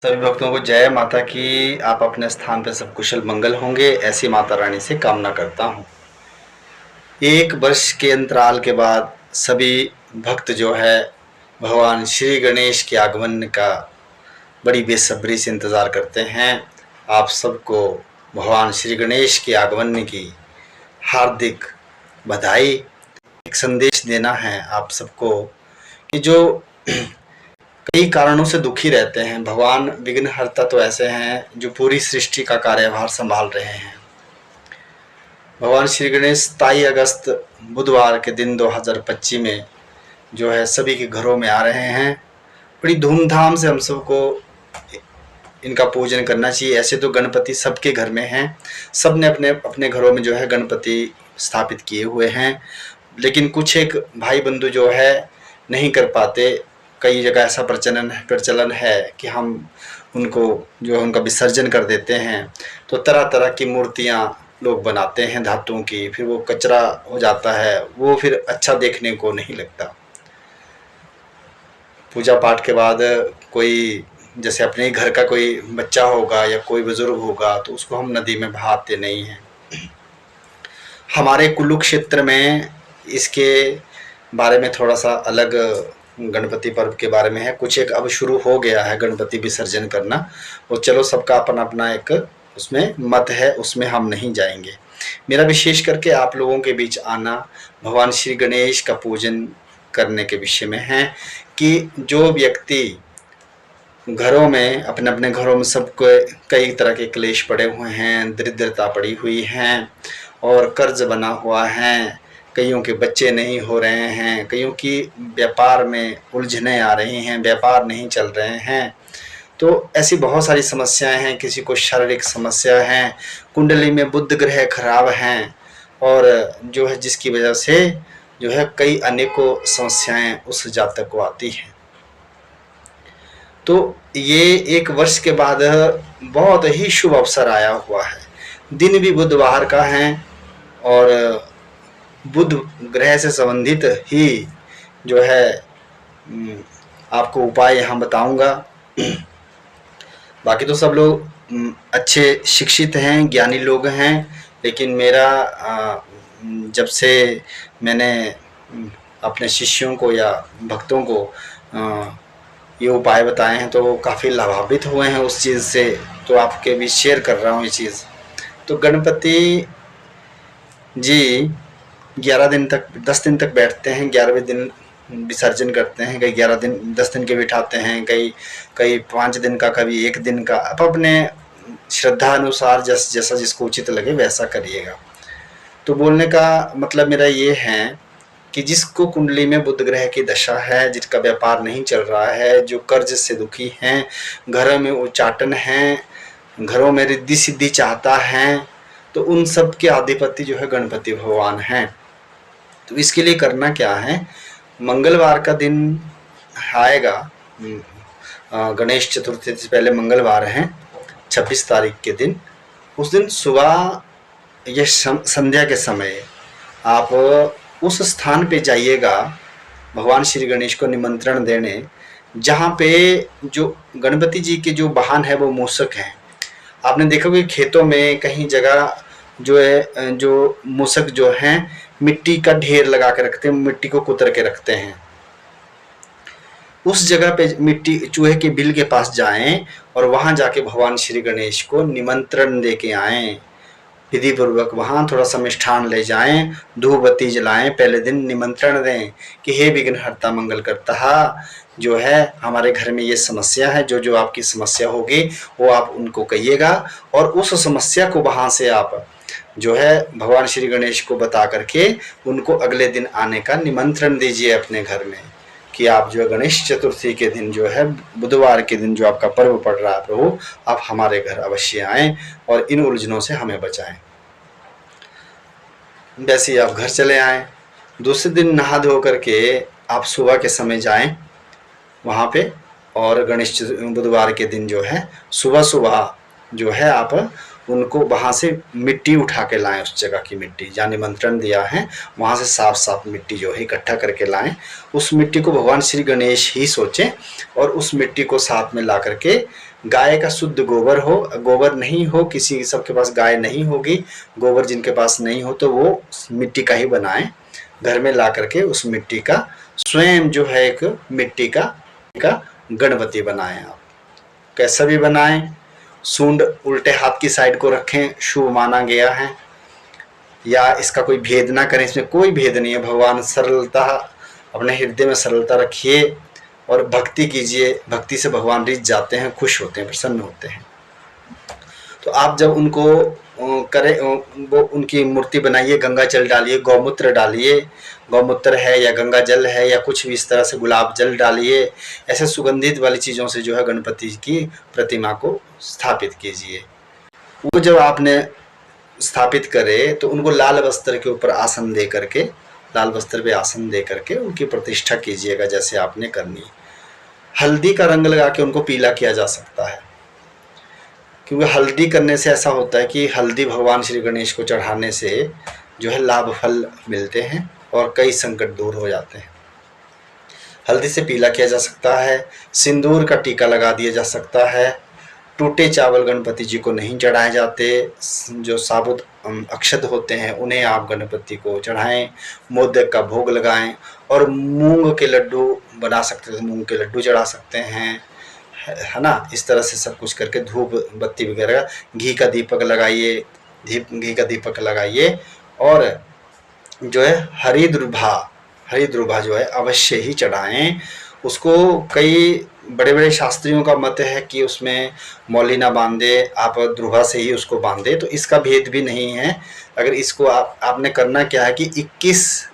सभी भक्तों को जय माता की। आप अपने स्थान पर सब कुशल मंगल होंगे, ऐसी माता रानी से कामना करता हूँ। एक वर्ष के अंतराल के बाद सभी भक्त जो है भगवान श्री गणेश के आगमन का बड़ी बेसब्री से इंतज़ार करते हैं। आप सबको भगवान श्री गणेश के आगमन की हार्दिक बधाई। एक संदेश देना है आप सबको कि जो कई कारणों से दुखी रहते हैं, भगवान विघ्नहर्ता तो ऐसे हैं जो पूरी सृष्टि का कार्यभार संभाल रहे हैं। भगवान श्री गणेश 27 अगस्त बुधवार के दिन 2025 में जो है सभी के घरों में आ रहे हैं। बड़ी धूमधाम से हम सबको इनका पूजन करना चाहिए। ऐसे तो गणपति सबके घर में हैं, सब ने अपने अपने घरों में जो है गणपति स्थापित किए हुए हैं, लेकिन कुछ एक भाई बंधु जो है नहीं कर पाते। कई जगह ऐसा प्रचलन है कि हम उनको जो है उनका विसर्जन कर देते हैं। तो तरह तरह की मूर्तियाँ लोग बनाते हैं धातुओं की, फिर वो कचरा हो जाता है, वो फिर अच्छा देखने को नहीं लगता। पूजा पाठ के बाद कोई जैसे अपने ही घर का कोई बच्चा होगा या कोई बुजुर्ग होगा तो उसको हम नदी में बहाते नहीं हैं। हमारे कुल्लू क्षेत्र में इसके बारे में थोड़ा सा अलग गणपति पर्व के बारे में है। कुछ एक अब शुरू हो गया है गणपति विसर्जन करना, वो चलो सबका अपना अपना एक उसमें मत है, उसमें हम नहीं जाएंगे। मेरा विशेष करके आप लोगों के बीच आना भगवान श्री गणेश का पूजन करने के विषय में है कि जो व्यक्ति घरों में अपने अपने घरों में सबको कई तरह के क्लेश पड़े हुए हैं, दरिद्रता पड़ी हुई हैं और कर्ज बना हुआ है, कईयों के बच्चे नहीं हो रहे हैं, कईयों की व्यापार में उलझनें आ रही हैं, व्यापार नहीं चल रहे हैं, तो ऐसी बहुत सारी समस्याएं हैं। किसी को शारीरिक समस्या है, कुंडली में बुध ग्रह खराब हैं और जो है जिसकी वजह से जो है कई अनेकों समस्याएं उस जातक को आती हैं। तो ये एक वर्ष के बाद बहुत ही शुभ अवसर आया हुआ है। दिन भी बुधवार का है और बुध ग्रह से संबंधित ही जो है आपको उपाय यहाँ बताऊंगा। बाकी तो सब लोग अच्छे शिक्षित हैं, ज्ञानी लोग हैं, लेकिन मेरा जब से मैंने अपने शिष्यों को या भक्तों को ये उपाय बताए हैं तो वो काफ़ी लाभान्वित हुए हैं उस चीज़ से, तो आपके भी शेयर कर रहा हूँ ये चीज़। तो गणपति जी 11 दिन तक 10 दिन तक बैठते हैं, 11वें दिन विसर्जन करते हैं। कई 11 दिन 10 दिन के बिठाते हैं, कई 5 दिन का, कभी 1 दिन का। आप अपने श्रद्धा अनुसार जैसा जिसको उचित लगे वैसा करिएगा। तो बोलने का मतलब मेरा ये है कि जिसको कुंडली में बुध ग्रह की दशा है, जिसका व्यापार नहीं चल रहा है, जो कर्ज से दुखी हैं, घरों में उच्चाटन हैं, घरों में रिद्धि सिद्धि चाहता है, तो उन सब के अधिपति जो है गणपति भगवान हैं। तो इसके लिए करना क्या है, मंगलवार का दिन आएगा, गणेश चतुर्थी से पहले मंगलवार है 26 तारीख के दिन। उस दिन सुबह या संध्या के समय आप उस स्थान पे जाइएगा भगवान श्री गणेश को निमंत्रण देने, जहाँ पे जो गणपति जी के जो वाहन है वो मूषक हैं। आपने देखा कि खेतों में कहीं जगह जो है जो मूषक जो हैं मिट्टी का ढेर लगा के रखते हैं, मिट्टी को कुतर के रखते हैं। उस जगह पे मिट्टी चूहे के बिल के पास जाएं और वहां जाके भगवान श्री गणेश को निमंत्रण दे के आएँ। विधि पूर्वक वहाँ थोड़ा सा मिष्ठान ले जाएं, धूप बत्ती जलाएं, पहले दिन निमंत्रण दें कि हे विघ्नहर्ता मंगल करता जो है हमारे घर में ये समस्या है, जो जो आपकी समस्या होगी वो आप उनको कहिएगा और उस समस्या को वहाँ से आप जो है भगवान श्री गणेश को बता करके उनको अगले दिन आने का निमंत्रण दीजिए अपने घर में कि आप जो है गणेश चतुर्थी के दिन जो है बुधवार के दिन जो आपका पर्व पड़ रहा है प्रभु, आप हमारे घर अवश्य आएं और इन उलझनों से हमें बचाएं। वैसे ही आप घर चले आएं। दूसरे दिन नहा धो करके आप सुबह के समय जाएं वहाँ पे और गणेश बुधवार के दिन जो है सुबह सुबह जो है आप उनको वहाँ से मिट्टी उठा के लाएं, उस जगह की मिट्टी जहाँ निमंत्रण दिया है वहाँ से साफ साफ मिट्टी जो है इकट्ठा करके लाएं। उस मिट्टी को भगवान श्री गणेश ही सोचें और उस मिट्टी को साथ में ला करके गाय का शुद्ध गोबर हो, गोबर नहीं हो, किसी सबके पास गाय नहीं होगी, गोबर जिनके पास नहीं हो तो वो मिट्टी का ही बनाएं, घर में ला करके उस मिट्टी का स्वयं जो है एक मिट्टी का गणपति बनाएं। आप कैसा भी बनाएं, सूंड उल्टे हाथ की साइड को रखें, शुभ माना गया है, या इसका कोई भेद ना करें, इसमें कोई भेद नहीं है। भगवान सरलता, अपने हृदय में सरलता रखिए और भक्ति कीजिए, भक्ति से भगवान रिझ जाते हैं, खुश होते हैं, प्रसन्न होते हैं। तो आप जब उनको करें, वो उनकी मूर्ति बनाइए, गंगा जल डालिए, गौमूत्र डालिए, गौमूत्र है या गंगा जल है या कुछ भी इस तरह से, गुलाब जल डालिए, ऐसे सुगंधित वाली चीज़ों से जो है गणपति की प्रतिमा को स्थापित कीजिए। वो जब आपने स्थापित करे तो उनको लाल वस्त्र के ऊपर आसन दे करके, लाल वस्त्र पे आसन दे करके उनकी प्रतिष्ठा कीजिएगा जैसे आपने करनी। हल्दी का रंग लगा के उनको पीला किया जा सकता है, क्योंकि हल्दी करने से ऐसा होता है कि हल्दी भगवान श्री गणेश को चढ़ाने से जो है लाभ फल मिलते हैं और कई संकट दूर हो जाते हैं। हल्दी से पीला किया जा सकता है, सिंदूर का टीका लगा दिया जा सकता है। टूटे चावल गणपति जी को नहीं चढ़ाए जाते, जो साबुत अक्षत होते हैं उन्हें आप गणपति को चढ़ाएं, मोदक का भोग लगाएं, और मूंग के लड्डू बना सकते हैं, मूंग के लड्डू चढ़ा सकते हैं, है ना। इस तरह से सब कुछ करके धूप बत्ती वगैरह, घी का दीपक लगाइए, घी का दीपक लगाइए, और जो है हरी ध्रुवा जो है अवश्य ही चढ़ाएं। उसको कई बड़े बड़े शास्त्रियों का मत है कि उसमें मौली ना बांधे, आप ध्रुवा से ही उसको बांधे, तो इसका भेद भी नहीं है। अगर इसको आपने करना क्या है कि 21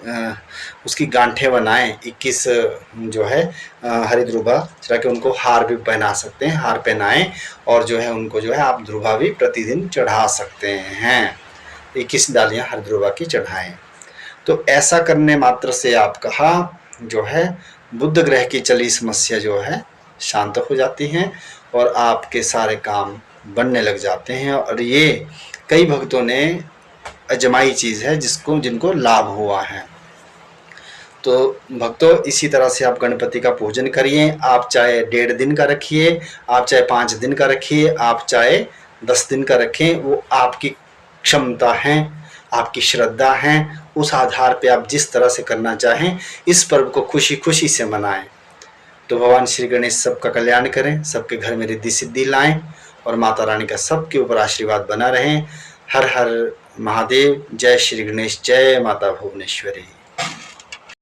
उसकी गांठें बनाएं, 21 जो है हरी ध्रुवा चढ़ा के उनको हार भी पहना सकते हैं, हार पहनाएं, और जो है उनको जो है आप ध्रुवा भी प्रतिदिन चढ़ा सकते हैं, 21 डालियाँ हरी ध्रुवा की चढ़ाएं। तो ऐसा करने मात्र से आपका जो है बुध ग्रह की चली समस्या जो है शांत हो जाती हैं और आपके सारे काम बनने लग जाते हैं। और ये कई भक्तों ने अजमाई चीज़ है जिनको लाभ हुआ है। तो भक्तों, इसी तरह से आप गणपति का पूजन करिए। आप चाहे 1.5 दिन का रखिए, आप चाहे 5 दिन का रखिए, आप चाहे 10 दिन का रखें, वो आपकी क्षमता है, आपकी श्रद्धा है। उस आधार पे आप जिस तरह से करना चाहें इस पर्व को खुशी खुशी से मनाएं। तो भगवान श्री गणेश सबका कल्याण करें, सबके घर में रिद्धि सिद्धि लाएं, और माता रानी का सबके ऊपर आशीर्वाद बना रहें। हर हर महादेव। जय श्री गणेश, जय माता भुवनेश्वरी।